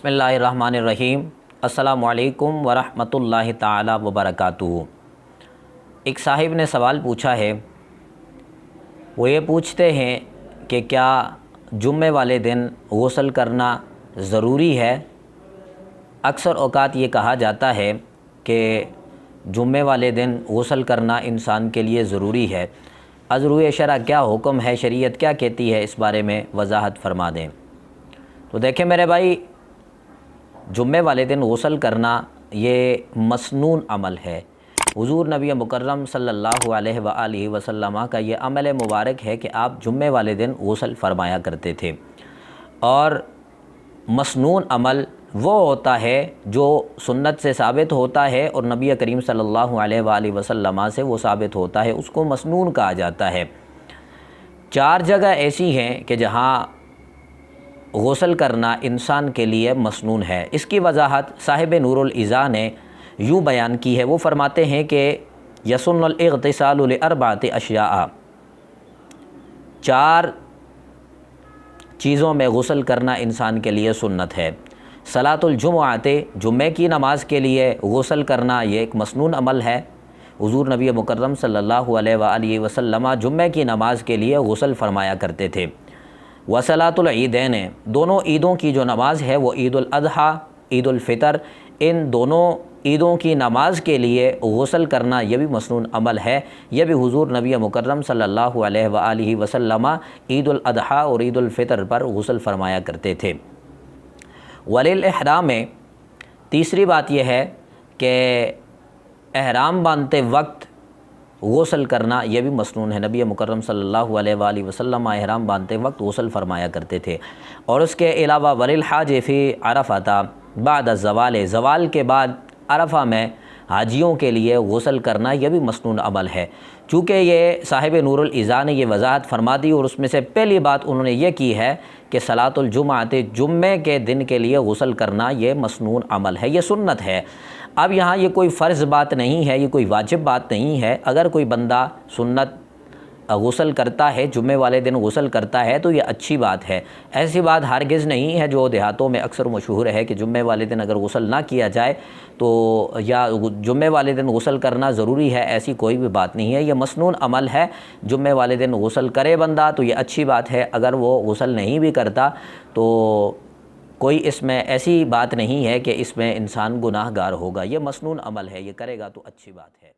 بسم اللہ الرحمن الرحیم۔ السلام علیکم ورحمۃ اللہ تعالی وبرکاتہ۔ ایک صاحب نے سوال پوچھا ہے، وہ یہ پوچھتے ہیں کہ کیا جمعے والے دن غسل کرنا ضروری ہے؟ اکثر اوقات یہ کہا جاتا ہے کہ جمعے والے دن غسل کرنا انسان کے لیے ضروری ہے۔ از روئے شرع کیا حکم ہے، شریعت کیا کہتی ہے، اس بارے میں وضاحت فرما دیں۔ تو دیکھیں میرے بھائی، جمعے والے دن غسل کرنا یہ مسنون عمل ہے۔ حضور نبی مکرم صلی اللہ علیہ وآلہ وسلم کا یہ عمل مبارک ہے کہ آپ جمعے والے دن غسل فرمایا کرتے تھے۔ اور مسنون عمل وہ ہوتا ہے جو سنت سے ثابت ہوتا ہے اور نبی کریم صلی اللہ علیہ وآلہ وسلم سے وہ ثابت ہوتا ہے، اس کو مسنون کہا جاتا ہے۔ 4 جگہ ایسی ہیں کہ جہاں غسل کرنا انسان کے لیے مسنون ہے۔ اس کی وضاحت صاحب نور الایضاح نے یوں بیان کی ہے، وہ فرماتے ہیں کہ یسن الاغتسال لاربعۃ اشیاء، 4 چیزوں میں غسل کرنا انسان کے لیے سنت ہے۔ صلاۃ الجمعۃ، جمعے کی نماز کے لیے غسل کرنا یہ ایک مسنون عمل ہے۔ حضور نبی مکرم صلی اللہ علیہ وآلہ وسلم جمعے کی نماز کے لیے غسل فرمایا کرتے تھے۔ وصلاۃ العیدین، دونوں عیدوں کی جو نماز ہے وہ عید الاضحیٰ، عید الفطر، ان دونوں عیدوں کی نماز کے لیے غسل کرنا یہ بھی مسنون عمل ہے۔ یہ بھی حضور نبی مکرم صلی اللہ علیہ وآلہ وسلم عید الاضحیٰ اور عید الفطر پر غسل فرمایا کرتے تھے۔ وللاحرام، تیسری بات یہ ہے کہ احرام باندھتے وقت غسل کرنا یہ بھی مسنون ہے۔ نبی مکرم صلی اللہ علیہ وآلہ وسلم احرام باندھتے وقت غسل فرمایا کرتے تھے۔ اور اس کے علاوہ وللحاج فی عرفہ بعد الزوال، زوال کے بعد عرفہ میں حاجیوں کے لیے غسل کرنا یہ بھی مسنون عمل ہے۔ چونکہ یہ صاحب نور الایضاح نے یہ وضاحت فرما دی اور اس میں سے پہلی بات انہوں نے یہ کی ہے کہ صلاۃ الجمعۃ، جمعے کے دن کے لیے غسل کرنا یہ مسنون عمل ہے، یہ سنت ہے۔ اب یہاں یہ کوئی فرض بات نہیں ہے، یہ کوئی واجب بات نہیں ہے۔ اگر کوئی بندہ سنت غسل کرتا ہے، جمعے والے دن غسل کرتا ہے تو یہ اچھی بات ہے۔ ایسی بات ہرگز نہیں ہے جو دیہاتوں میں اکثر مشہور ہے کہ جمعے والے دن اگر غسل نہ کیا جائے تو یا جمعے والے دن غسل کرنا ضروری ہے، ایسی کوئی بھی بات نہیں ہے۔ یہ مسنون عمل ہے، جمعے والے دن غسل کرے بندہ تو یہ اچھی بات ہے۔ اگر وہ غسل نہیں بھی کرتا تو کوئی اس میں ایسی بات نہیں ہے کہ اس میں انسان گناہ گار ہوگا۔ یہ مسنون عمل ہے، یہ کرے گا تو اچھی بات ہے۔